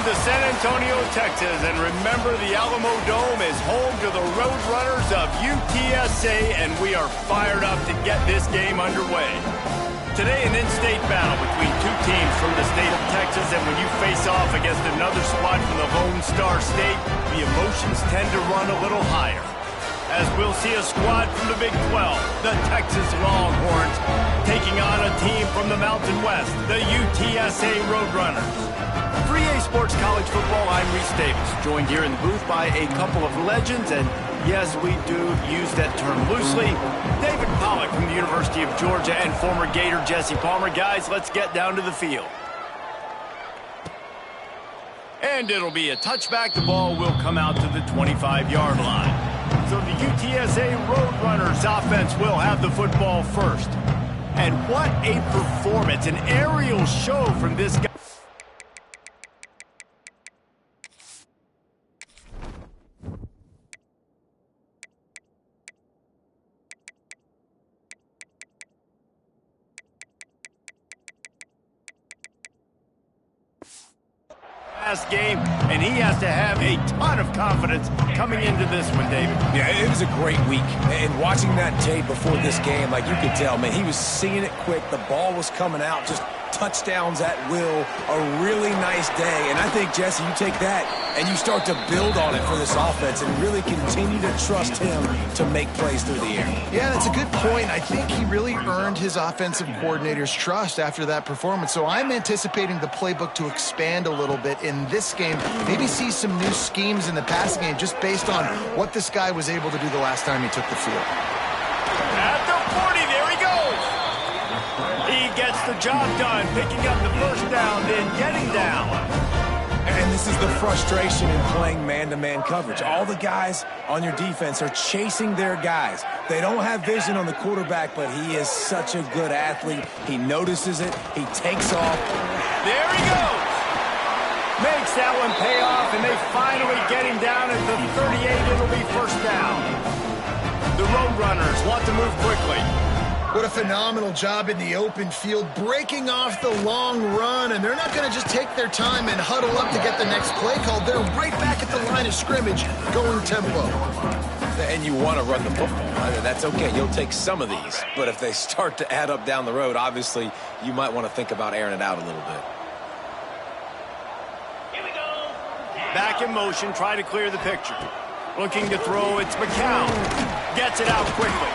to San Antonio, Texas, and remember the Alamo Dome is home to the Roadrunners of UTSA, and we are fired up to get this game underway. Today, an in-state battle between two teams from the state of Texas, and when you face off against another squad from the Lone Star State, the emotions tend to run a little higher. As we'll see a squad from the Big 12, the Texas Longhorns, taking on a team from the Mountain West, the UTSA Roadrunners. For EA Sports College Football, I'm Reese Davis, joined here in the booth by a couple of legends, and yes, we do use that term loosely. David Pollack from the University of Georgia and former Gator Jesse Palmer. Guys, let's get down to the field. And it'll be a touchback. The ball will come out to the 25-yard line. So the UTSA Roadrunners offense will have the football first. And what a performance, an aerial show from this guy. Last game, and he has to have a ton of confidence coming into this one, David. Yeah, it was a great week. And watching that tape before this game, like you could tell, man, he was seeing it quick. The ball was coming out, just touchdowns at will. A really nice day. And I think, Jesse, you take that and you start to build on it for this offense and really continue to trust him to make plays through the air. Yeah, that's a good point. I think he really earned his offensive coordinator's trust after that performance. So I'm anticipating the playbook to expand a little bit in this game. Maybe see some new schemes in the passing game just based on what this guy was able to do the last time he took the field. At the 40, there he goes. He gets the job done, picking up the first down, then getting down. And this is the frustration in playing man-to-man coverage. All the guys on your defense are chasing their guys. They don't have vision on the quarterback, but he is such a good athlete. He notices it. He takes off. There he goes. Makes that one pay off, and they finally get him down at the 38. It'll be first down. The Roadrunners want to move quickly. What a phenomenal job in the open field, breaking off the long run, and they're not going to just take their time and huddle up to get the next play called. They're right back at the line of scrimmage, going tempo. And you want to run the football. I mean, that's okay. You'll take some of these. But if they start to add up down the road, obviously, you might want to think about airing it out a little bit. Here we go. Back in motion, try to clear the picture. Looking to throw, it's McCown. Gets it out quickly.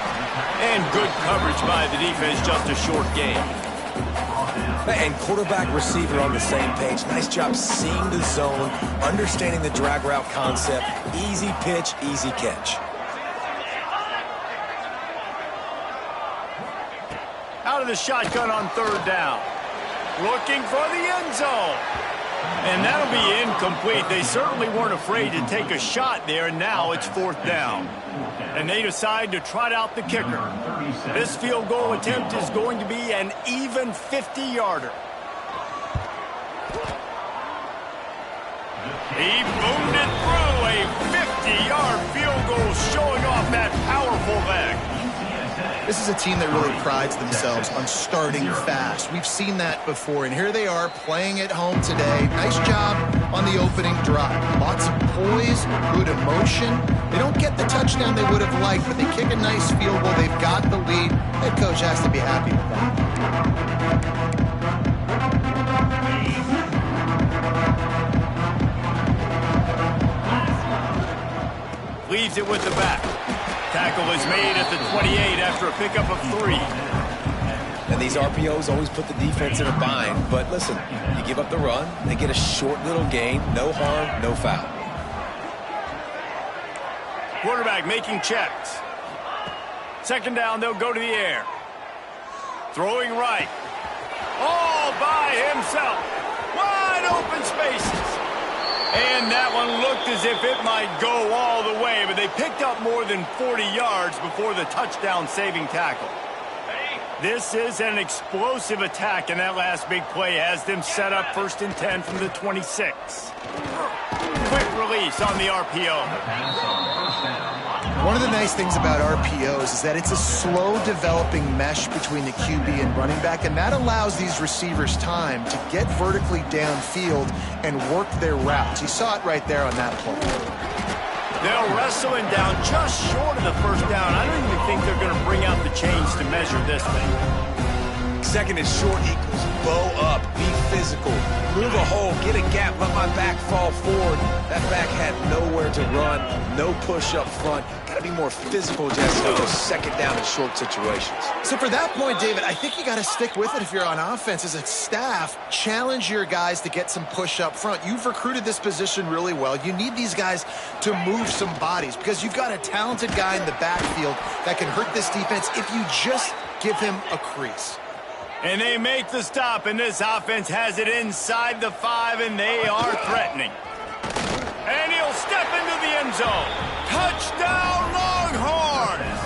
And good coverage by the defense, just a short game. And quarterback, receiver on the same page. Nice job seeing the zone, understanding the drag route concept. Easy pitch, easy catch. Out of the shotgun on third down. Looking for the end zone. And that'll be incomplete. They certainly weren't afraid to take a shot there, and now it's fourth down. And they decide to trot out the kicker. This field goal attempt is going to be an even 50-yarder. He boomed it through, a 50-yard field goal, showing off that powerful leg. This is a team that really prides themselves on starting fast. We've seen that before, and here they are playing at home today. Nice job on the opening drive. Lots of poise, good emotion. They don't get the touchdown they would have liked, but they kick a nice field goal. They've got the lead. Head coach has to be happy with that. Leaves it with the back. Tackle is made at the 28 after a pickup of 3. And these RPOs always put the defense in a bind. But listen, you give up the run, they get a short little gain, no harm, no foul. Quarterback making checks. Second down, they'll go to the air. Throwing right. All by himself. Wide open spaces. And that one looked as if it might go all the way, but they picked up more than 40 yards before the touchdown-saving tackle. This is an explosive attack, and that last big play has them set up 1st and 10 from the 26. quick release on the RPO. One of the nice things about RPOs is that it's a slow-developing mesh between the QB and running back, and that allows these receivers time to get vertically downfield and work their routes. You saw it right there on that play. They'll wrestle him down just short of the first down. I don't even think they're going to bring out the chains to measure this thing. Second and short equals bow up, be physical, move a hole, get a gap, let my back fall forward. That back had nowhere to run, no push up front. Got to be more physical, Jesse, with those second down and short situations. So for that point, David, I think you got to stick with it if you're on offense. As a staff, challenge your guys to get some push up front. You've recruited this position really well. You need these guys to move some bodies because you've got a talented guy in the backfield that can hurt this defense if you just give him a crease. And they make the stop, and this offense has it inside the 5, and they are threatening. And he'll step into the end zone. Touchdown, Longhorns!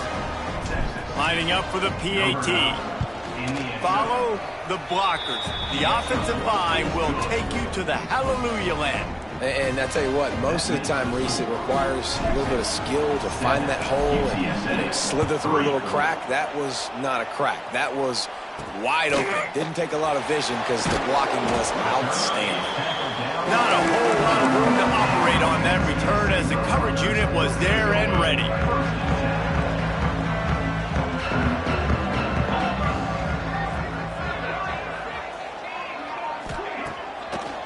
Lining up for the PAT. Follow the blockers. The offensive line will take you to the hallelujah land. And I tell you what, most of the time, Reese, it requires a little bit of skill to find that hole and slither through a little crack. That was not a crack. That was wide open. Didn't take a lot of vision because the blocking was outstanding. Not a whole lot of room to operate on that return as the coverage unit was there and ready.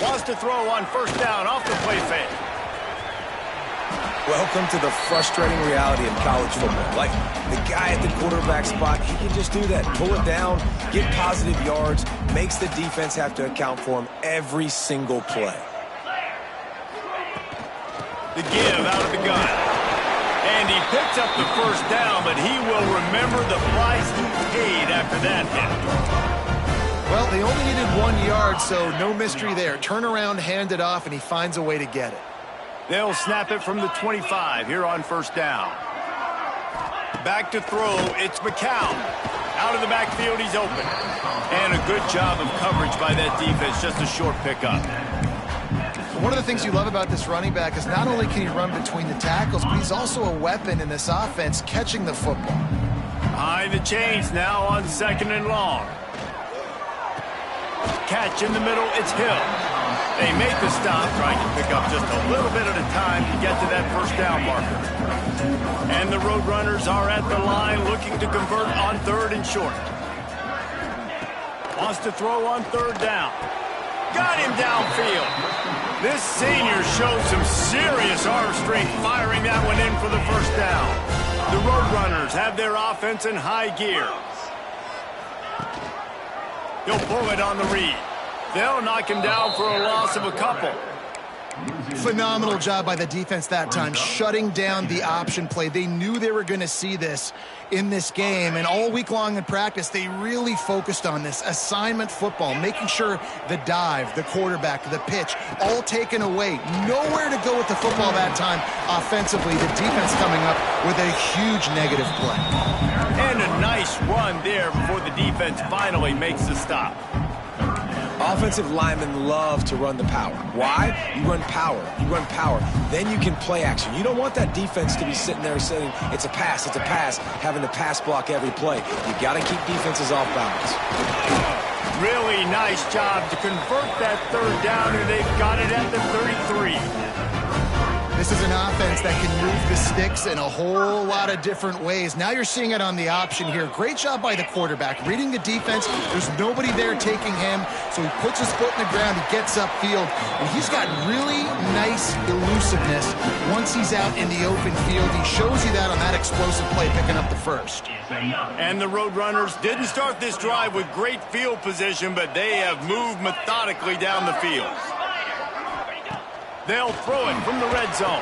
Wants to throw on first down off the play fake. Welcome to the frustrating reality of college football. Like, the guy at the quarterback spot, he can just do that. Pull it down, get positive yards, makes the defense have to account for him every single play. The give out of the gun. And he picks up the first down, but he will remember the price he paid after that hit. Well, they only needed 1 yard, so no mystery there. Turn around, hand it off, and he finds a way to get it. They'll snap it from the 25 here on first down. Back to throw, it's McCown. Out of the backfield, he's open. And a good job of coverage by that defense, just a short pickup. One of the things you love about this running back is not only can he run between the tackles, but he's also a weapon in this offense, catching the football. Behind the chains now on second and long. Catch in the middle, it's Hill. They make the stop, trying to pick up just a little bit at a time to get to that first down marker. And the Roadrunners are at the line looking to convert on third and short. Wants to throw on third down. Got him downfield. This senior showed some serious arm strength firing that one in for the first down. The Roadrunners have their offense in high gear. He'll pull it on the read. They'll knock him down for a loss of a couple. Phenomenal job by the defense that time, shutting down the option play. They knew they were going to see this in this game, and all week long in practice, they really focused on this assignment football, making sure the dive, the quarterback, the pitch, all taken away. Nowhere to go with the football that time offensively. The defense coming up with a huge negative play. And a nice run there before the defense finally makes the stop. Offensive linemen love to run the power. Why? You run power. You run power. Then you can play action. You don't want that defense to be sitting there saying, it's a pass, having to pass block every play. You got to keep defenses off balance. Really nice job to convert that third down, and they've got it at the 33. This is an offense that can move the sticks in a whole lot of different ways. Now you're seeing it on the option here. Great job by the quarterback. Reading the defense, there's nobody there taking him, so he puts his foot in the ground, he gets upfield, and he's got really nice elusiveness once he's out in the open field. He shows you that on that explosive play, picking up the first. And the Roadrunners didn't start this drive with great field position, but they have moved methodically down the field. They'll throw it from the red zone.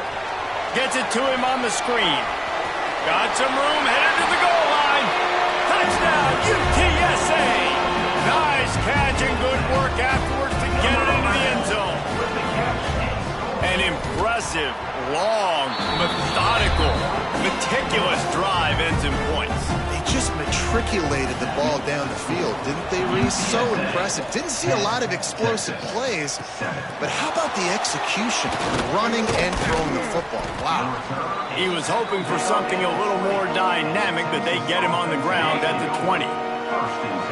Gets it to him on the screen. Got some room, headed to the goal line. Touchdown, UTSA! Nice catch and good work afterwards to get it into the end zone. An impressive, long, methodical, meticulous drive ends in points. They just matriculated the ball down the field, didn't they, Reese? So impressive. Didn't see a lot of explosive plays, but how about the execution, running and throwing the football? Wow. He was hoping for something a little more dynamic, but they get him on the ground at the 20. A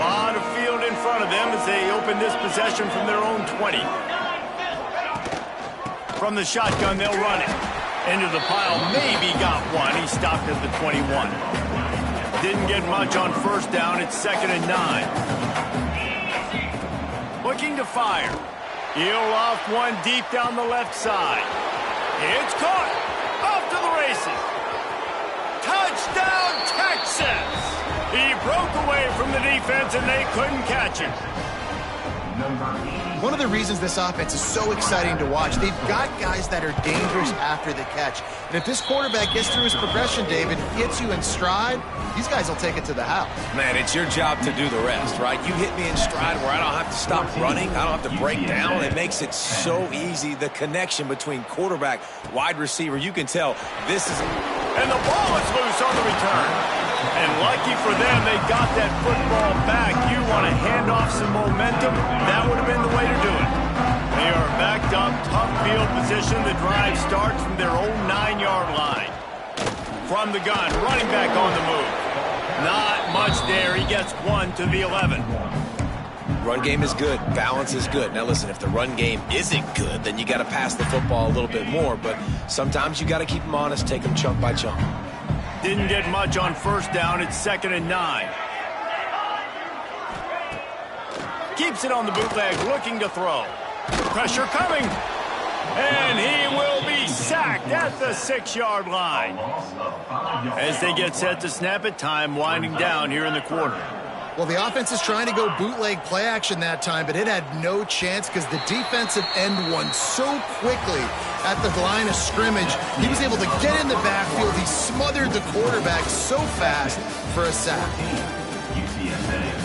lot of field in front of them as they open this possession from their own 20. From the shotgun, they'll run it. Into the pile, maybe got one. He stopped at the 21. Didn't get much on first down. It's 2nd and 9. Looking to fire. He'll off one deep down the left side. It's caught. Off to the races. Touchdown, Texas! He broke away from the defense and they couldn't catch him. One of the reasons this offense is so exciting to watch, they've got guys that are dangerous after the catch. And if this quarterback gets through his progression, David, hits you in stride, these guys will take it to the house. Man, it's your job to do the rest, right? You hit me in stride where I don't have to stop running. I don't have to break down. It makes it so easy. The connection between quarterback, wide receiver, you can tell this is... And the ball is loose on the return. And lucky for them, they got that football back. You want to hand off some momentum? That would have been the way to do it. They are backed up, tough field position. The drive starts from their own 9-yard line. From the gun, running back on the move. Not much there. He gets one to the 11. Run game is good. Balance is good. Now listen, if the run game isn't good, then you got to pass the football a little bit more. But sometimes you got to keep them honest, take them chunk by chunk. Didn't get much on first down. It's 2nd and 9. Keeps it on the bootleg, looking to throw. Pressure coming. And he will be sacked at the 6-yard line. As they get set to snap it, time winding down here in the quarter. Well, the offense is trying to go bootleg play action that time, but it had no chance because the defensive end won so quickly at the line of scrimmage. He was able to get in the backfield. He smothered the quarterback so fast for a sack. UTSA.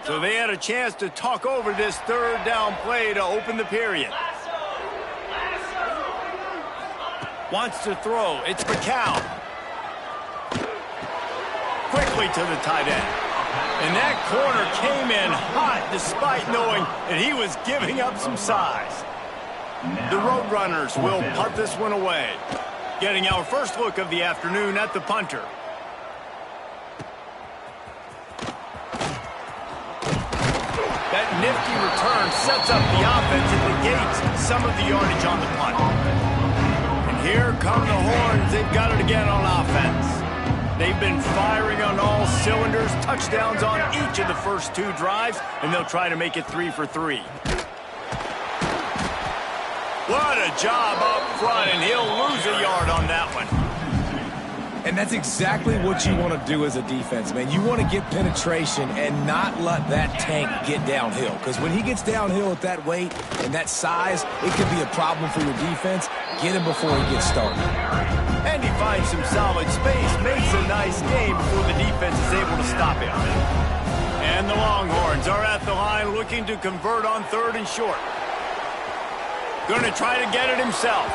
So they had a chance to talk over this 3rd down play to open the period. Wants to throw. It's McCown. Quickly to the tight end. And that corner came in hot despite knowing that he was giving up some size. The Roadrunners will punt this one away. Getting our first look of the afternoon at the punter. That nifty return sets up the offense and negates some of the yardage on the punt. And here come the horns. They've got it again on offense. They've been firing on all cylinders, touchdowns on each of the first 2 drives, and they'll try to make it 3 for 3. What a job up front, and he'll lose a yard on that one. And that's exactly what you want to do as a defense, man. You want to get penetration and not let that tank get downhill. Because when he gets downhill at that weight and that size, it could be a problem for your defense. Get him before he gets started. And he finds some solid space, makes a nice game before the defense is able to stop him. And the Longhorns are at the line looking to convert on 3rd and short. Going to try to get it himself.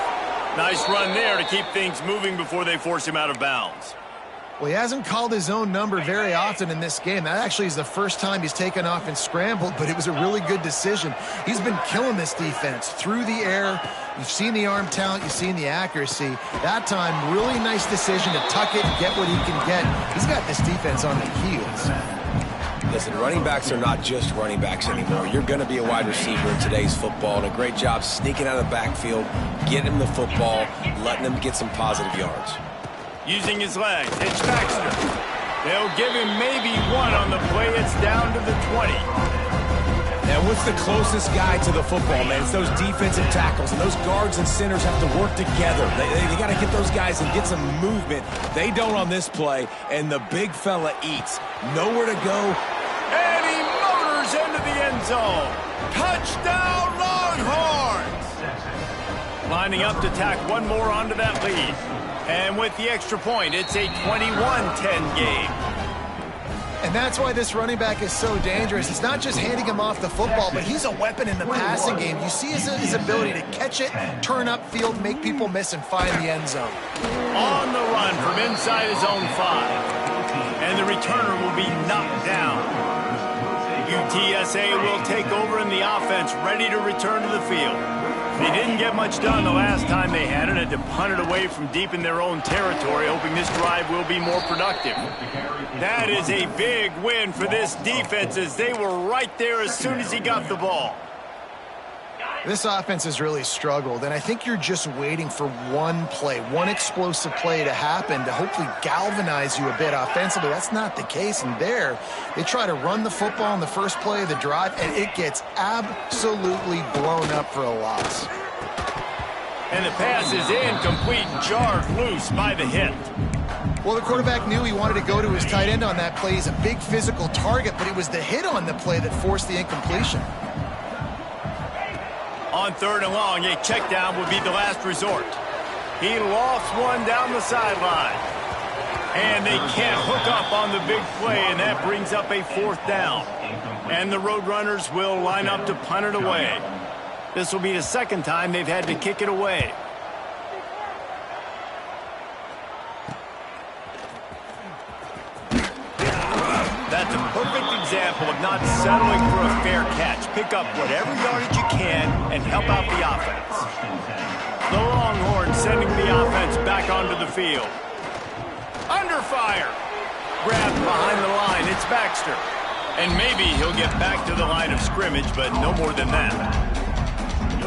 Nice run there to keep things moving before they force him out of bounds. Well, he hasn't called his own number very often in this game. That actually is the first time he's taken off and scrambled, but it was a really good decision. He's been killing this defense through the air. You've seen the arm talent. You've seen the accuracy. That time, really nice decision to tuck it and get what he can get. He's got this defense on the heels. Listen, running backs are not just running backs anymore. You're going to be a wide receiver in today's football, and a great job sneaking out of the backfield, getting him the football, letting him get some positive yards. Using his legs, it's Baxter. They'll give him maybe 1 on the play. It's down to the 20. Now, what's the closest guy to the football, man? It's those defensive tackles, and those guards and centers have to work together. They got to get those guys and get some movement. They don't on this play, and the big fella eats. Nowhere to go. And he motors into the end zone. Touchdown, Longhorns! Lining up to tack one more onto that lead. And with the extra point, it's a 21-10 game. And that's why this running back is so dangerous. It's not just handing him off the football, but he's a weapon in the passing game. You see his ability to catch it, turn upfield, make people miss, and find the end zone. On the run from inside his own 5. And the returner will be knocked down. UTSA will take over in the offense, ready to return to the field. They didn't get much done the last time they had it, had to punt it away from deep in their own territory, hoping this drive will be more productive. That is a big win for this defense, as they were right there as soon as he got the ball. This offense has really struggled, and I think you're just waiting for one play, one explosive play to happen to hopefully galvanize you a bit offensively. That's not the case, and there, they try to run the football in the first play of the drive, and it gets absolutely blown up for a loss. And the pass is incomplete, jarred loose by the hit. Well, the quarterback knew he wanted to go to his tight end on that play. He's a big physical target, but it was the hit on the play that forced the incompletion. On 3rd and long, a check down would be the last resort. He lofts one down the sideline. And they can't hook up on the big play, and that brings up a 4th down. And the Roadrunners will line up to punt it away. This will be the 2nd time they've had to kick it away. That's a perfect example of not settling for a fair catch. Pick up whatever yardage you can and help out the offense. The Longhorns sending the offense back onto the field. Under fire. Grabbed behind the line. It's Baxter. And maybe he'll get back to the line of scrimmage, but no more than that.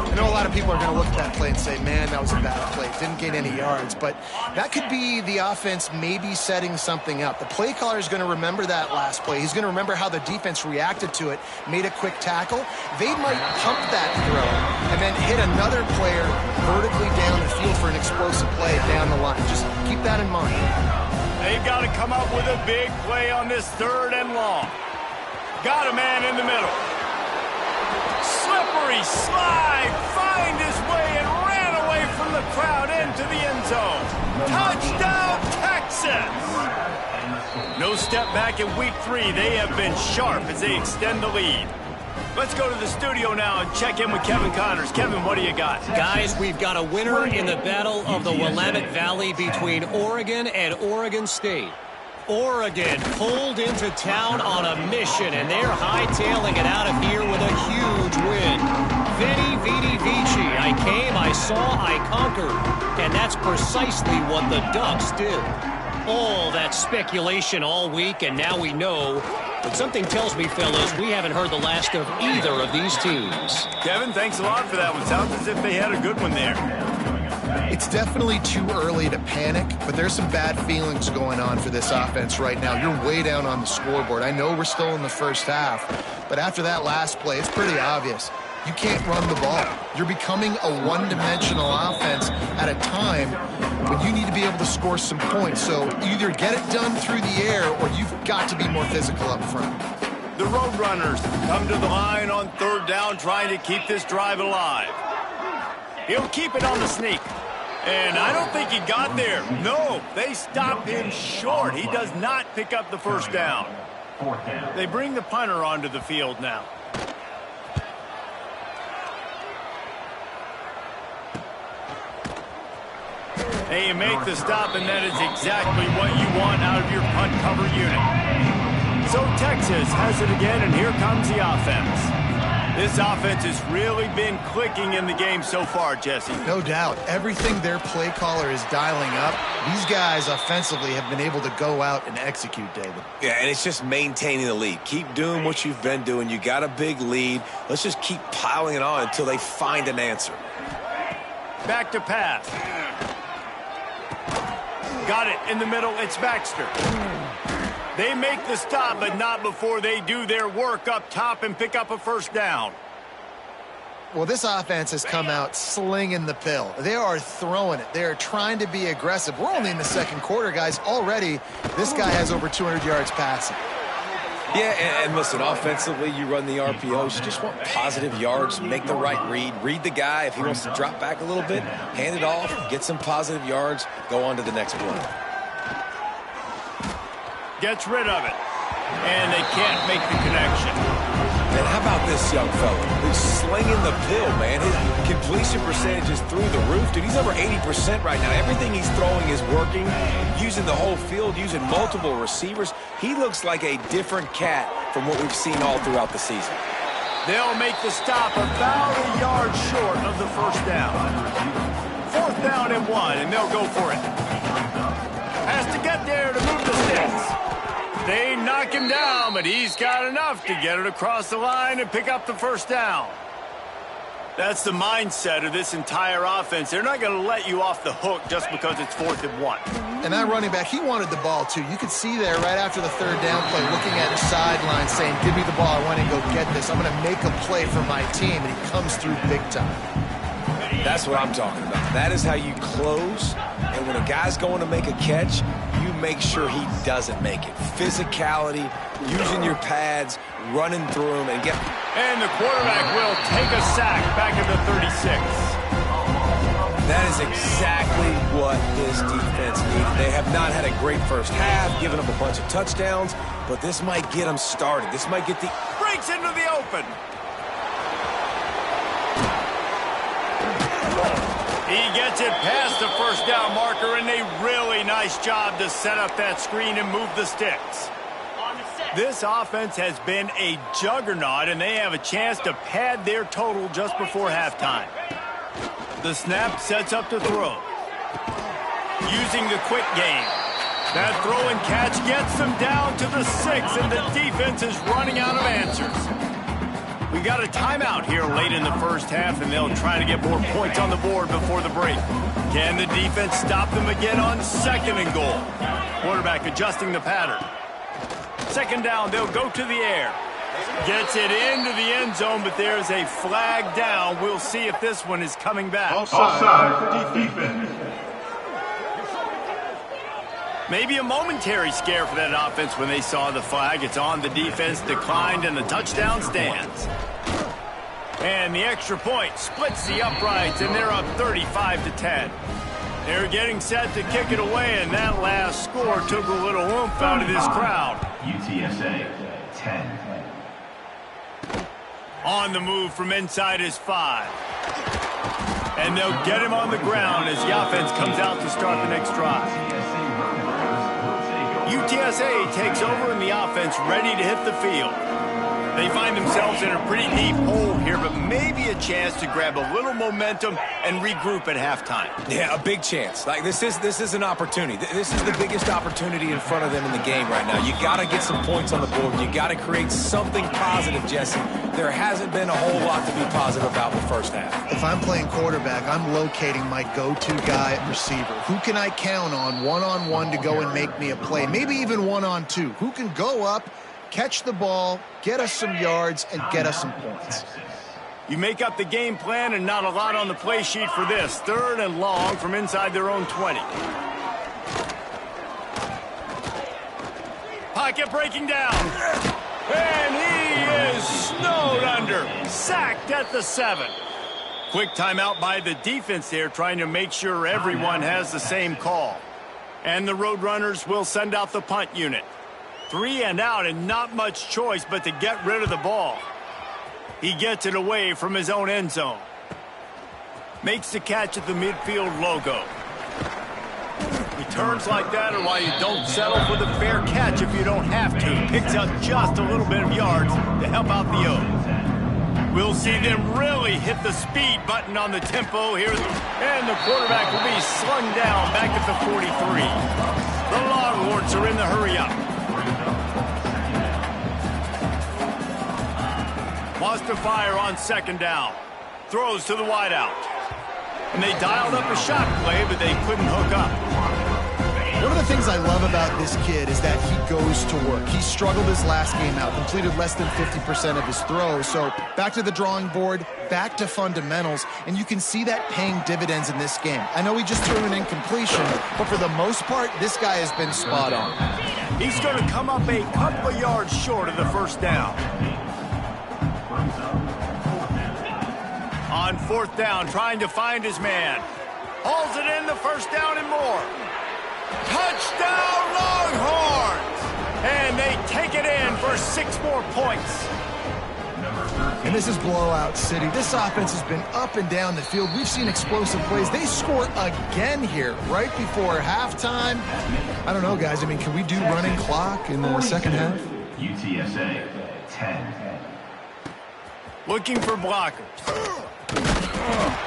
I know a lot of people are going to look at that play and say, man, that was a bad play. Didn't gain any yards. But that could be the offense maybe setting something up. The play caller is going to remember that last play. He's going to remember how the defense reacted to it, made a quick tackle. They might pump that throw and then hit another player vertically down the field for an explosive play down the line. Just keep that in mind. They've got to come up with a big play on this 3rd and long. Got a man in the middle. Slippery slide, find his way and ran away from the crowd into the end zone. Touchdown, Texas! No step back in week 3. They have been sharp as they extend the lead. Let's go to the studio now and check in with Kevin Connors. Kevin, what do you got? Guys, we've got a winner in the battle of the Willamette Valley between Oregon and Oregon State. Oregon pulled into town on a mission, and they're hightailing it out of here with a huge win. Veni, vidi, vici. I came, I saw, I conquered. And that's precisely what the Ducks did. All that speculation all week, and now we know. But something tells me, fellas, we haven't heard the last of either of these teams. Kevin, thanks a lot for that one. Sounds as if they had a good one there. It's definitely too early to panic, but there's some bad feelings going on for this offense right now. You're way down on the scoreboard. I know we're still in the first half, but after that last play, it's pretty obvious. You can't run the ball. You're becoming a one-dimensional offense at a time when you need to be able to score some points. So either get it done through the air or you've got to be more physical up front. The Roadrunners come to the line on 3rd down, trying to keep this drive alive. He'll keep it on the sneak. And I don't think he got there. No, they stop him short. He does not pick up the 1st down. They bring the punter onto the field now. They make the stop, and that is exactly what you want out of your punt cover unit. So Texas has it again, and here comes the offense. This offense has really been clicking in the game so far, Jesse. No doubt. Everything their play caller is dialing up, these guys offensively have been able to go out and execute, David. Yeah, and it's just maintaining the lead. Keep doing what you've been doing. You got a big lead. Let's just keep piling it on until they find an answer. Back to pass. Got it in the middle. It's Baxter. They make the stop, but not before they do their work up top and pick up a 1st down. Well, this offense has come out slinging the pill. They are throwing it. They are trying to be aggressive. We're only in the 2nd quarter, guys. Already, this guy has over 200 yards passing. Yeah, and listen, offensively, you run the RPOs. You just want positive yards, make the right read the guy. If he wants to drop back a little bit, hand it off, get some positive yards, go on to the next play. Gets rid of it. and they can't make the connection. And how about this young fella who's slinging the pill, man? His completion percentage is through the roof. Dude, he's over 80% right now. Everything he's throwing is working, using the whole field, using multiple receivers. He looks like a different cat from what we've seen all throughout the season. They'll make the stop about a yard short of the first down. 4th down and 1, and they'll go for it. Has to get there to move the sticks. They knock him down, but he's got enough to get it across the line and pick up the first down. That's the mindset of this entire offense. They're not going to let you off the hook just because it's 4th and 1. And that running back, he wanted the ball too. You could see there right after the 3rd down play, looking at the sideline saying, give me the ball, I want to go get this. I'm going to make a play for my team, and he comes through big time. That's what I'm talking about. That is how you close, and when a guy's going to make a catch, you make sure he doesn't make it. Physicality, using your pads, running through him, and get... And the quarterback will take a sack back at the 36. That is exactly what this defense needed. They have not had a great first half, giving up a bunch of touchdowns, but this might get them started. This might get the... Breaks into the open. He gets it past the first down marker, and a really nice job to set up that screen and move the sticks. This offense has been a juggernaut, and they have a chance to pad their total just before halftime. The snap sets up the throw. Using the quick game. That throw and catch gets them down to the 6, and the defense is running out of answers. We got a timeout here late in the first half, and they'll try to get more points on the board before the break. Can the defense stop them again on 2nd and goal? Quarterback adjusting the pattern. 2nd down, they'll go to the air. Gets it into the end zone, but there's a flag down. We'll see if this one is coming back. Offside, defense. Maybe a momentary scare for that offense when they saw the flag. It's on the defense, declined, and the touchdown stands. And the extra point splits the uprights, and they're up 35-10. They're getting set to kick it away, and that last score took a little oomph out of this crowd. UTSA, 10. On the move from inside his 5. And they'll get him on the ground as the offense comes out to start the next drive. UTSA takes over in the offense, ready to hit the field. They find themselves in a pretty deep hole here, but maybe a chance to grab a little momentum and regroup at halftime. Yeah, a big chance. Like this is an opportunity. This is the biggest opportunity in front of them in the game right now. You got to get some points on the board. You got to create something positive, Jesse. There hasn't been a whole lot to be positive about the first half. If I'm playing quarterback, I'm locating my go-to guy at receiver. Who can I count on one-on-one to go and make me a play? Maybe even one-on-two. Who can go up, catch the ball, get us some yards, and get us some points? You make up the game plan, and not a lot on the play sheet for this. 3rd and long from inside their own 20. Pocket breaking down. And he is snowed under. Sacked at the 7. Quick timeout by the defense there, trying to make sure everyone has the same call. And the Roadrunners will send out the punt unit. 3 and out, and not much choice but to get rid of the ball. He gets it away from his own end zone. Makes the catch at the midfield logo. Returns like that are why you don't settle for the fair catch if you don't have to. Picks up just a little bit of yards to help out the O. We'll see them really hit the speed button on the tempo here. And the quarterback will be slung down back at the 43. The Longhorns are in the hurry-up. Wants to fire on 2nd down. Throws to the wideout. And they dialed up a shot play, but they couldn't hook up. One of the things I love about this kid is that he goes to work. He struggled his last game out, completed less than 50% of his throws. So back to the drawing board, back to fundamentals, and you can see that paying dividends in this game. I know he just threw an incompletion, but for the most part, this guy has been spot on. He's going to come up a couple of yards short of the first down. On 4th down, trying to find his man. Hauls it in, the first down and more. Touchdown, Longhorns! And they take it in for 6 more points. And this is blowout city. This offense has been up and down the field. We've seen explosive plays. They score again here right before halftime. I don't know, guys. I mean, can we do running clock in the second half? UTSA 10. Looking for blockers.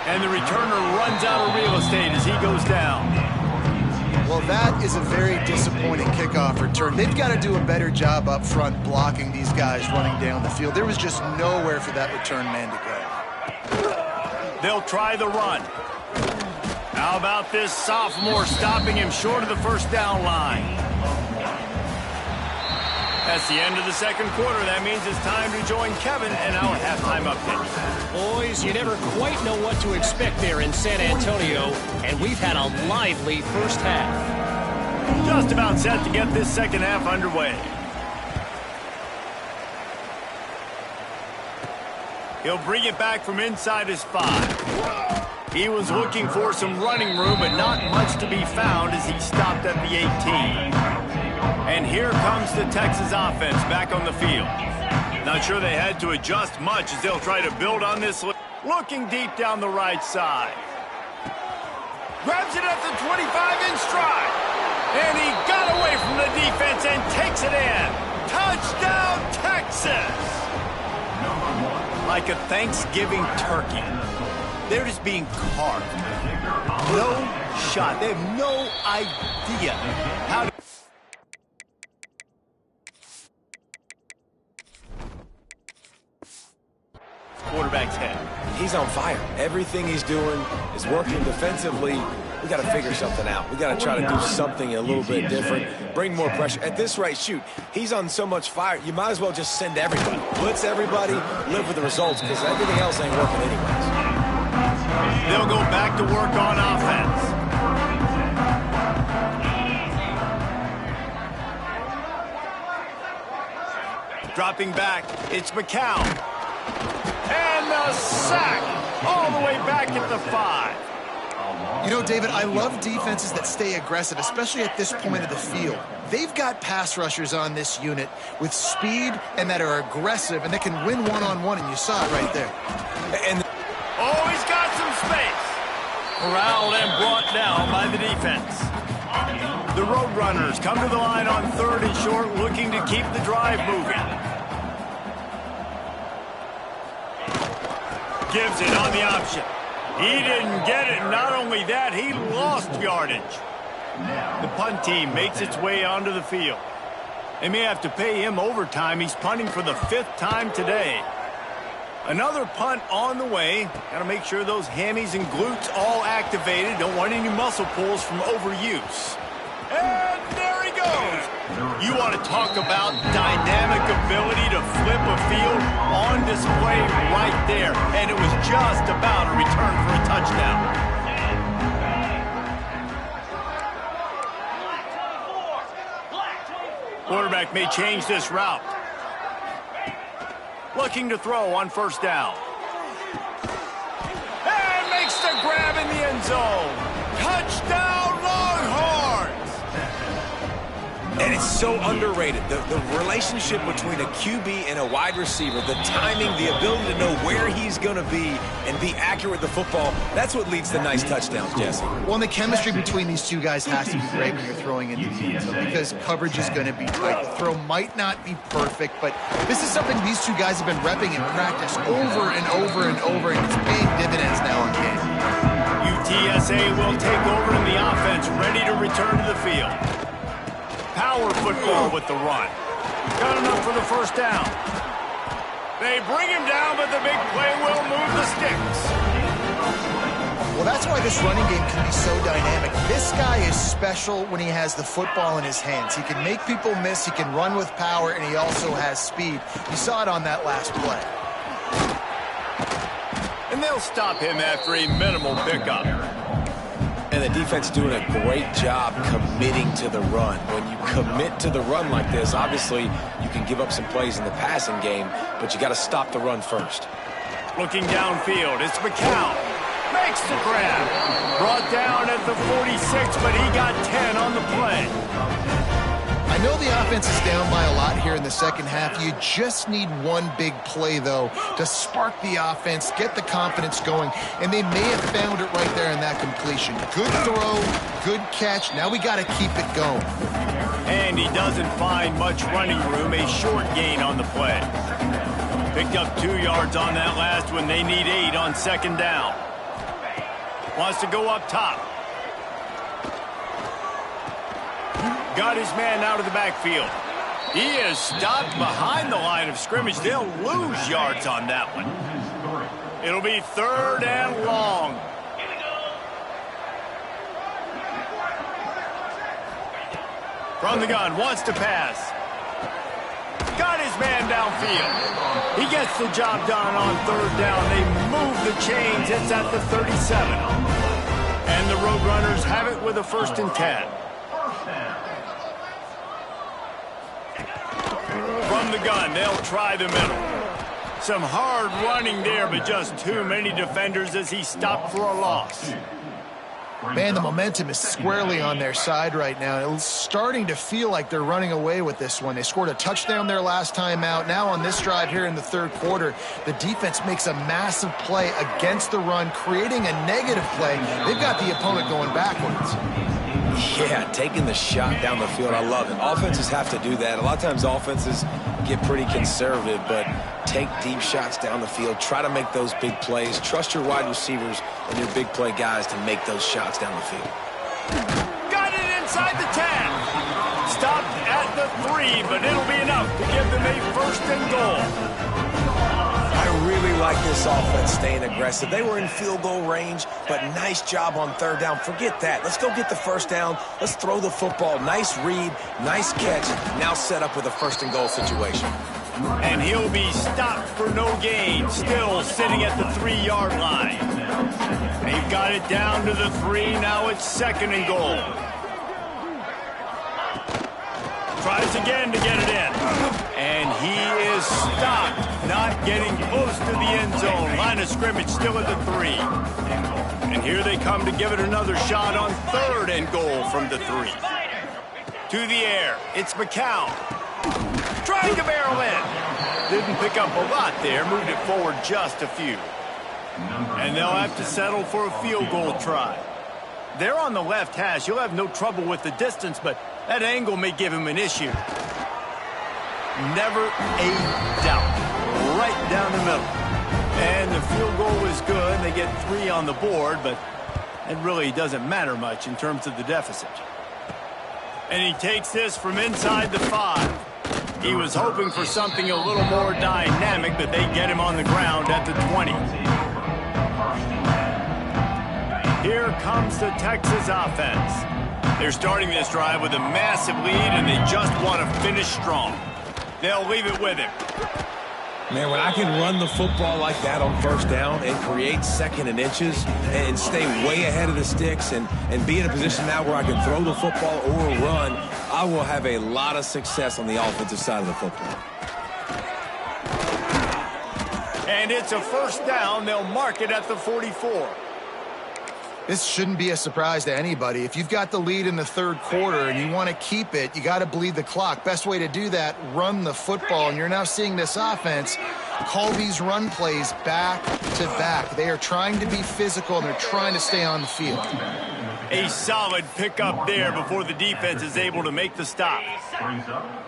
And the returner runs out of real estate as he goes down. Well, that is a very disappointing kickoff return. They've got to do a better job up front blocking these guys running down the field. There was just nowhere for that return man to go. They'll try the run. How about this sophomore stopping him short of the first down line? That's the end of the second quarter. That means it's time to join Kevin and our halftime update. Boys, you never quite know what to expect there in San Antonio, and we've had a lively first half. Just about set to get this second half underway. He'll bring it back from inside his 5. He was looking for some running room, but not much to be found as he stopped at the 18. And here comes the Texas offense back on the field. Not sure they had to adjust much as they'll try to build on this. Looking deep down the right side. Grabs it at the 25 in stride. And he got away from the defense and takes it in. Touchdown, Texas! Like a Thanksgiving turkey. They're just being carved. No shot. They have no idea how to... Quarterback's head. He's on fire. Everything he's doing is working defensively. We got to figure something out. We got to try to do something a little bit different, bring more pressure. At this rate, shoot, he's on so much fire, you might as well just send everybody. Blitz everybody, live with the results, because everything else ain't working anyways. They'll go back to work on offense. Dropping back, it's McCown. And the sack all the way back at the 5. You know, David, I love defenses that stay aggressive, especially at this point of the field. They've got pass rushers on this unit with speed and that are aggressive and that can win one-on-one, and you saw it right there. And oh, he's got some space. Corralled and brought down by the defense. The Roadrunners come to the line on 3rd and short, looking to keep the drive moving. Gives it on the option. He didn't get it. Not only that, he lost yardage. The punt team makes its way onto the field. They may have to pay him overtime. He's punting for the 5th time today. Another punt on the way. Got to make sure those hammies and glutes all activated. Don't want any muscle pulls from overuse. And there he goes. You want to talk about dynamic ability to flip a field on display right there. And it was just about a return for a touchdown. Quarterback may change this route. Looking to throw on 1st down. And makes the grab in the end zone. Touchdown, Longhorns! And it's so underrated. The relationship between a QB and a wide receiver, the timing, the ability to know where he's going to be and be accurate with the football, that's what leads to nice touchdowns, Jesse. Well, and the chemistry between these two guys has to be great when you're throwing into the end zone because coverage is going to be tight. The throw might not be perfect, but this is something these two guys have been repping in practice over and over and over, and it's paying dividends now in game. UTSA will take over in the offense, ready to return to the field. Power football with the run. Got enough for the 1st down. They bring him down, but the big play will move the sticks. Well, that's why this running game can be so dynamic. This guy is special when he has the football in his hands. He can make people miss, he can run with power, and he also has speed. You saw it on that last play. And they'll stop him after a minimal pickup. And the defense doing a great job committing to the run. When you commit to the run like this, obviously you can give up some plays in the passing game, but you got to stop the run first. Looking downfield, it's McCown. Makes the grab. Brought down at the 46, but he got 10 on the play. I know the offense is down by a lot here in the second half. You just need one big play, though, to spark the offense, get the confidence going, and they may have found it right there in that completion. Good throw, good catch. Now we got to keep it going. And he doesn't find much running room, a short gain on the play. Picked up 2 yards on that last one. They need 8 on second down. Wants to go up top. Got his man out of the backfield. He is stopped behind the line of scrimmage. They'll lose yards on that one. It'll be 3rd and long. From the gun, wants to pass. Got his man downfield. He gets the job done on 3rd down. They move the chains. It's at the 37. And the Roadrunners have it with a 1st and 10. From the gun, they'll try the middle. Some hard running there, but just too many defenders as he stopped for a loss. Man, the momentum is squarely on their side right now. It's starting to feel like they're running away with this one. They scored a touchdown their last time out. Now on this drive here in the 3rd quarter, the defense makes a massive play against the run, creating a negative play. They've got the opponent going backwards. Yeah, taking the shot down the field, I love it. Offenses have to do that. A lot of times offenses get pretty conservative, but take deep shots down the field. Try to make those big plays. Trust your wide receivers and your big play guys to make those shots down the field. Got it inside the 10. Stopped at the 3, but it'll be enough to give them a 1st and goal. I really like this offense staying aggressive. They were in field goal range, but nice job on 3rd down. Forget that. Let's go get the 1st down. Let's throw the football. Nice read, nice catch. Now set up with a 1st and goal situation. And he'll be stopped for no gain, still sitting at the 3-yard line. They've got it down to the 3. Now it's 2nd and goal. Tries again to get it in. And he is stopped, not getting close to the end zone. Line of scrimmage still at the 3. And here they come to give it another shot on 3rd and goal from the 3. To the air, it's McCown. Trying to barrel in. Didn't pick up a lot there, moved it forward just a few. And they'll have to settle for a field goal try. They're on the left hash. You'll have no trouble with the distance, but that angle may give him an issue. Never a doubt. Right down the middle. And the field goal is good. They get 3 on the board, but it really doesn't matter much in terms of the deficit. And he takes this from inside the 5. He was hoping for something a little more dynamic, but they get him on the ground at the 20. Here comes the Texas offense. They're starting this drive with a massive lead, and they just want to finish strong. They'll leave it with him. Man, when I can run the football like that on 1st down and create 2nd and inches and stay way ahead of the sticks and be in a position now where I can throw the football or run, I will have a lot of success on the offensive side of the football. And it's a 1st down. They'll mark it at the 44. This shouldn't be a surprise to anybody. If you've got the lead in the 3rd quarter and you want to keep it, you got to bleed the clock. Best way to do that, run the football. And you're now seeing this offense call these run plays back to back. They are trying to be physical, and they're trying to stay on the field. A solid pickup there before the defense is able to make the stop.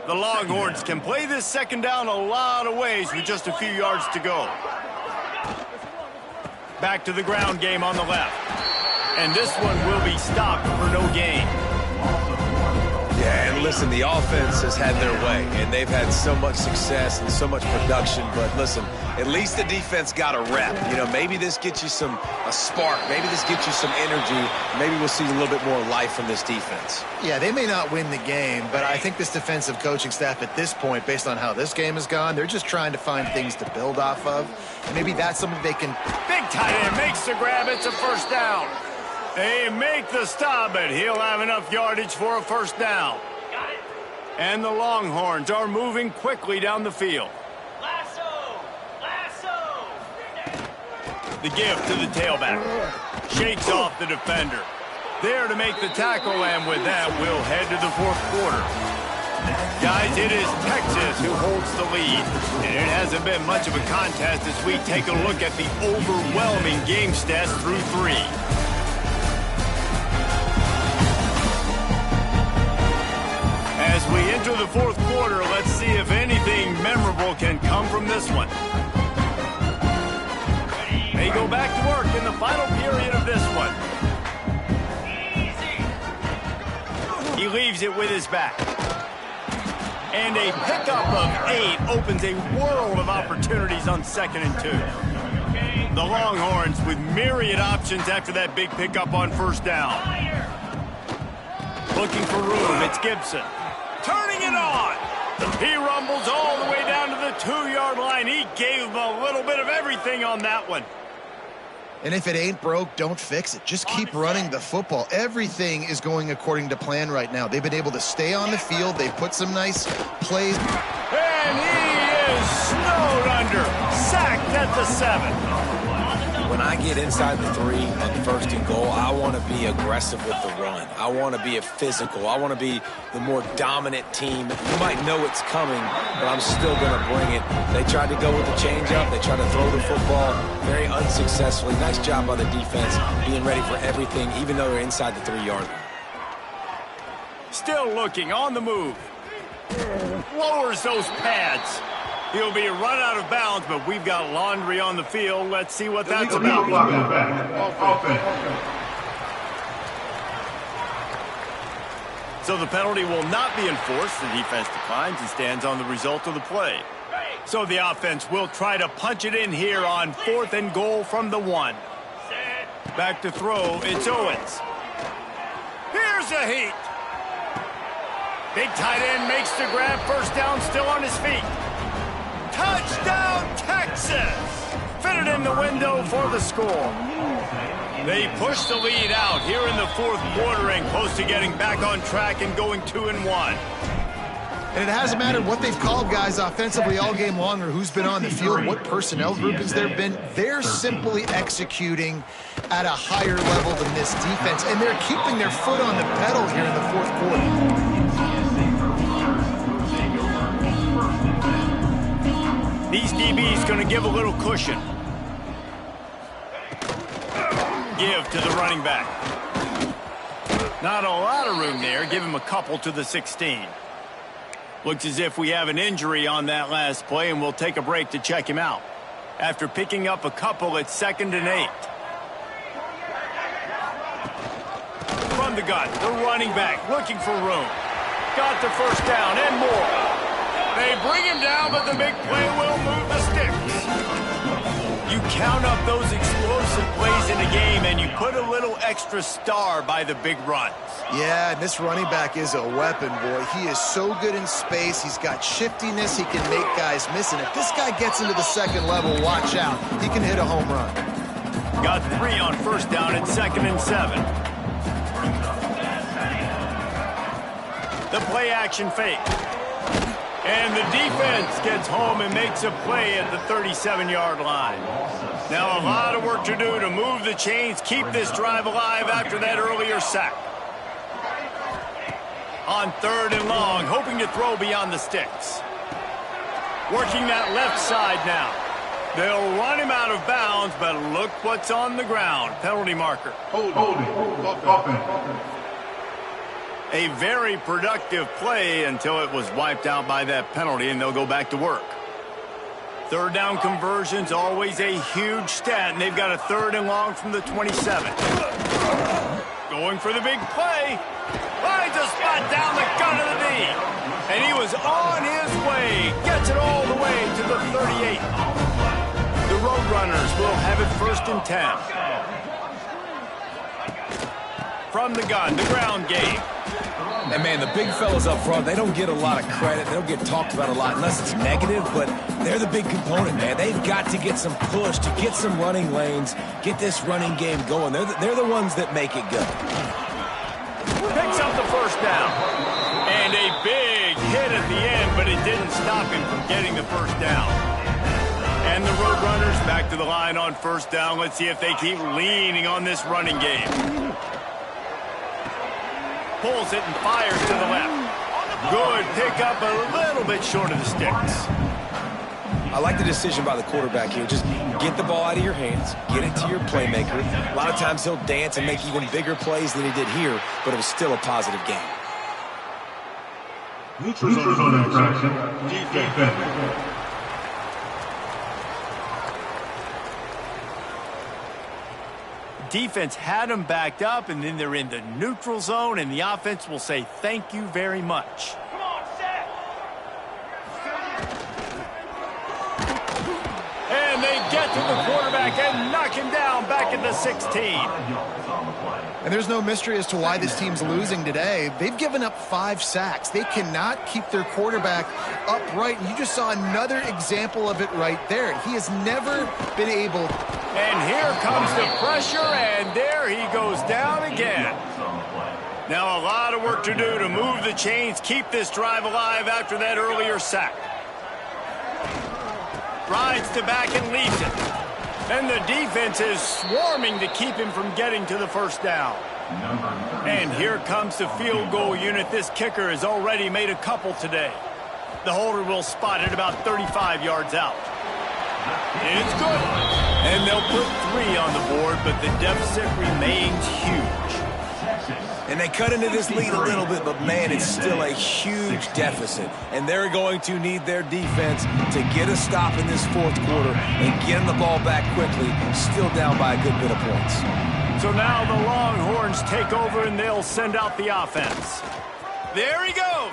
The Longhorns can play this 2nd down a lot of ways with just a few yards to go. Back to the ground game on the left. And this one will be stopped for no gain. Yeah, and listen, the offense has had their way, and they've had so much success and so much production. But listen, at least the defense got a rep. You know, maybe this gets you a spark. Maybe this gets you some energy. Maybe we'll see a little bit more life from this defense. Yeah, they may not win the game, but I think this defensive coaching staff at this point, based on how this game has gone, they're just trying to find things to build off of. Maybe that's something they can... Big tight end makes the grab. It's a 1st down. They make the stop, but he'll have enough yardage for a 1st down. And the Longhorns are moving quickly down the field. The give to the tailback. Shakes off the defender. There to make the tackle, and with that, we'll head to the 4th quarter. Guys, it is Texas who holds the lead, and it hasn't been much of a contest as we take a look at the overwhelming game stats through 3. As we enter the fourth quarter, let's see if anything memorable can come from this one. They go back to work in the final period of this one. He leaves it with his back. And a pickup of 8 opens a world of opportunities on 2nd and 2. The Longhorns with myriad options after that big pickup on 1st down. Looking for room, it's Gibson. Turning it on. He rumbles all the way down to the 2-yard line. He gave him a little bit of everything on that one. And if it ain't broke, don't fix it. Just keep running the football. Everything is going according to plan right now. They've been able to stay on the field. They've put some nice plays. And he is snowed under. Sacked at the 7. When I get inside the 3 on 1st and goal, I want to be aggressive with the run. I want to be physical. I want to be the more dominant team. You might know it's coming, but I'm still going to bring it. They tried to go with the changeup. They tried to throw the football very unsuccessfully. Nice job by the defense being ready for everything, even though they're inside the 3-yard line. Still looking on the move. Lowers those pads. He'll be run out of bounds, but we've got laundry on the field. Let's see what that's about. So the penalty will not be enforced. The defense declines and stands on the result of the play. So the offense will try to punch it in here on 4th and goal from the 1. Back to throw, it's Owens. Here's a heat. Big tight end makes the grab. 1st down, still on his feet. Touchdown, Texas! Fitted in the window for the score. They push the lead out here in the 4th quarter and close to getting back on track and going 2-1. And it hasn't mattered what they've called, guys, offensively all game long or who's been on the field, what personnel groupings there have been. They're simply executing at a higher level than this defense, and they're keeping their foot on the pedal here in the 4th quarter. These DBs going to give a little cushion. Give to the running back. Not a lot of room there. Give him a couple to the 16. Looks as if we have an injury on that last play, and we'll take a break to check him out. After picking up a couple, it's 2nd and 8. From the gun, the running back looking for room. Got the 1st down and more. They bring him down, but the big play will move the sticks. You count up those explosive plays in a game, and you put a little extra star by the big runs. Yeah, and this running back is a weapon, boy. He is so good in space. He's got shiftiness. He can make guys miss. And if this guy gets into the 2nd level, watch out. He can hit a home run. Got 3 on 1st down at 2nd and 7. The play action fake. And the defense gets home and makes a play at the 37-yard line. Now a lot of work to do to move the chains, keep this drive alive after that earlier sack. On 3rd and long, hoping to throw beyond the sticks. Working that left side now. They'll run him out of bounds, but look what's on the ground. Penalty marker. Holding. A very productive play until it was wiped out by that penalty, and they'll go back to work. 3rd down conversions, always a huge stat, and they've got a 3rd and long from the 27. Going for the big play. Finds a spot down the gun of the knee. And he was on his way. Gets it all the way to the 38. The Roadrunners will have it 1st and 10. From the gun, the ground game. And, man, the big fellas up front, they don't get a lot of credit. They don't get talked about a lot unless it's negative, but they're the big component, man. They've got to get some push, to get some running lanes, get this running game going. They're the ones that make it go. Picks up the 1st down. And a big hit at the end, but it didn't stop him from getting the 1st down. And the Roadrunners back to the line on 1st down. Let's see if they keep leaning on this running game. Pulls it and fires to the left. Good pick up, a little bit short of the sticks. I like the decision by the quarterback here. Just get the ball out of your hands, get it to your playmaker. A lot of times he'll dance and make even bigger plays than he did here, but it was still a positive game. Neutral zone infraction. Defense. Defense had them backed up, and then they're in the neutral zone, and the offense will say thank you very much. Come on, set. And they get to the quarterback and knock him down back at the 16. And there's no mystery as to why this team's losing today. They've given up 5 sacks. They cannot keep their quarterback upright. And you just saw another example of it right there. He has never been able. And here comes the pressure, and there he goes down again. Now a lot of work to do to move the chains, keep this drive alive after that earlier sack. Rides to back and leaves it. And the defense is swarming to keep him from getting to the first down. And here comes the field goal unit. This kicker has already made a couple today. The holder will spot it about 35 yards out. It's good. And they'll put 3 on the board, but the deficit remains huge. And they cut into this lead a little bit, but, man, it's still a huge deficit. And they're going to need their defense to get a stop in this fourth quarter and get the ball back quickly, still down by a good bit of points. So now the Longhorns take over, and they'll send out the offense. There he goes.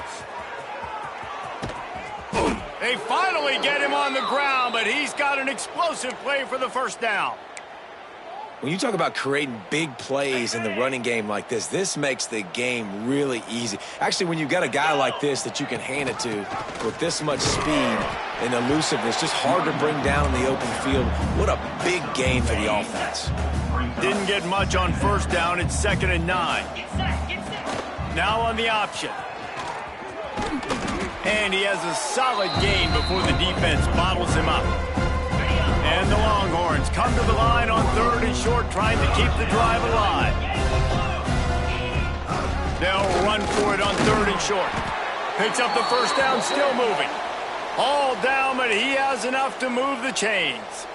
They finally get him on the ground, but he's got an explosive play for the first down. When you talk about creating big plays in the running game like this, this makes the game really easy. Actually, when you've got a guy like this that you can hand it to with this much speed and elusiveness, just hard to bring down in the open field, what a big gain for the offense. Didn't get much on first down. It's 2nd and 9. Now on the option. And he has a solid gain before the defense bottles him up. And the Longhorns come to the line on 3rd and short, trying to keep the drive alive. They'll run for it on 3rd and short. Picks up the first down, still moving. All down, but he has enough to move the chains.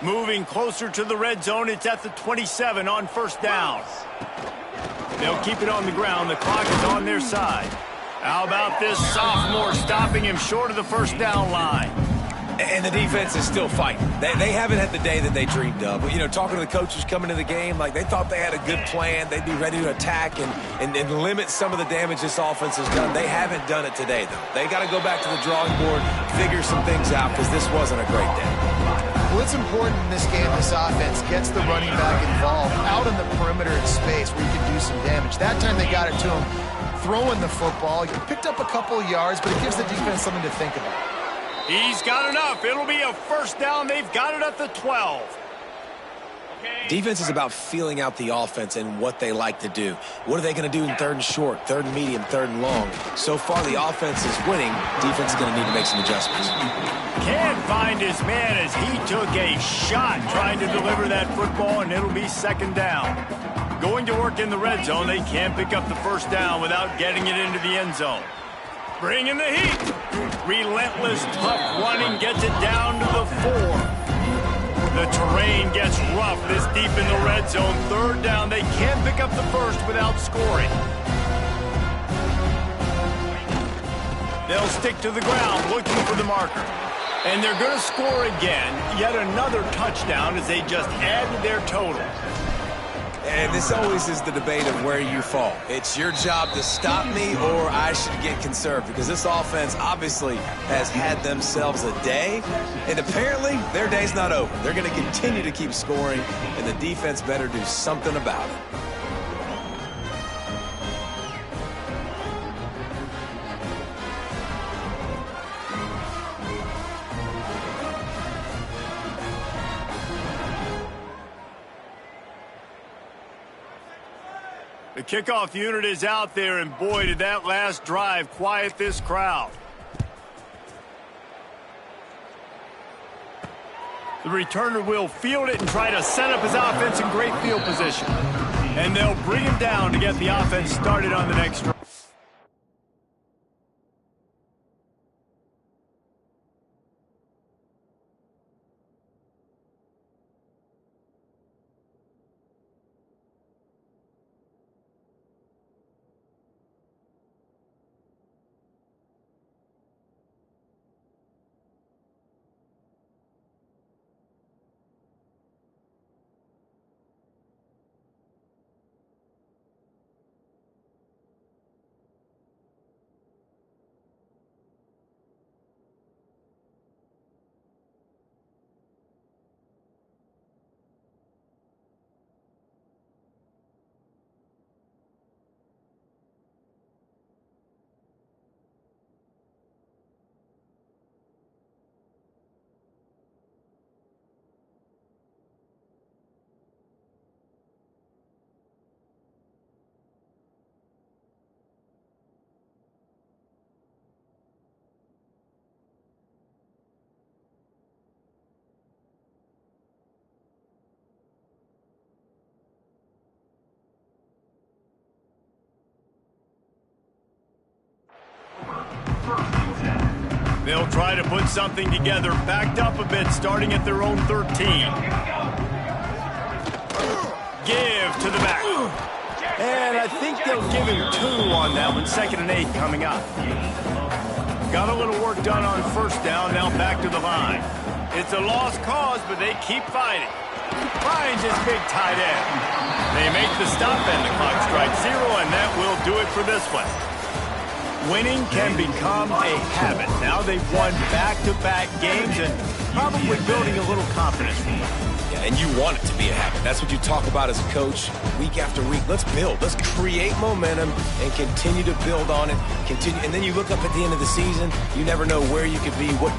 Moving closer to the red zone, it's at the 27 on first down. They'll keep it on the ground. The clock is on their side. How about this sophomore stopping him short of the first down line? And the defense is still fighting. They haven't had the day that they dreamed of. But, you know, talking to the coaches coming to the game, like they thought they had a good plan. They'd be ready to attack and limit some of the damage this offense has done. They haven't done it today, though. They got to go back to the drawing board, figure some things out, because this wasn't a great day. Well, it's important in this game, this offense gets the running back involved out in the perimeter in space where you can do some damage. That time they got it to him throwing the football. You picked up a couple of yards, but it gives the defense something to think about. He's got enough. It'll be a first down. They've got it at the 12. Defense is about feeling out the offense and what they like to do. What are they going to do in 3rd and short, 3rd and medium, 3rd and long? So far, the offense is winning. Defense is going to need to make some adjustments. Can't find his man as he took a shot trying to deliver that football, and it'll be 2nd down. Going to work in the red zone, they can't pick up the first down without getting it into the end zone. Bringing the heat. Relentless, tough running gets it down to the 4. The terrain gets rough this deep in the red zone. 3rd down. They can't pick up the first without scoring. They'll stick to the ground looking for the marker. And they're going to score again. Yet another touchdown as they just add to their total. And this always is the debate of where you fall. It's your job to stop me or I should get conserved, because this offense obviously has had themselves a day, and apparently their day's not over. They're going to continue to keep scoring, and the defense better do something about it. The kickoff unit is out there, and boy, did that last drive quiet this crowd. The returner will field it and try to set up his offense in great field position. And they'll bring him down to get the offense started on the next drive. They'll try to put something together, backed up a bit, starting at their own 13. Give to the back. And I think they'll give him 2 on that one. 2nd and 8 coming up. Got a little work done on first down, now back to the line. It's a lost cause, but they keep fighting. Finds his big tight end. They make the stop and the clock strikes 0, and that will do it for this one. Winning can become a habit. Now they've won back-to-back games and probably building a little confidence. Yeah, and you want it to be a habit. That's what you talk about as a coach week after week. Let's build. Let's create momentum and continue to build on it. Continue, and then you look up at the end of the season. You never know where you could be, what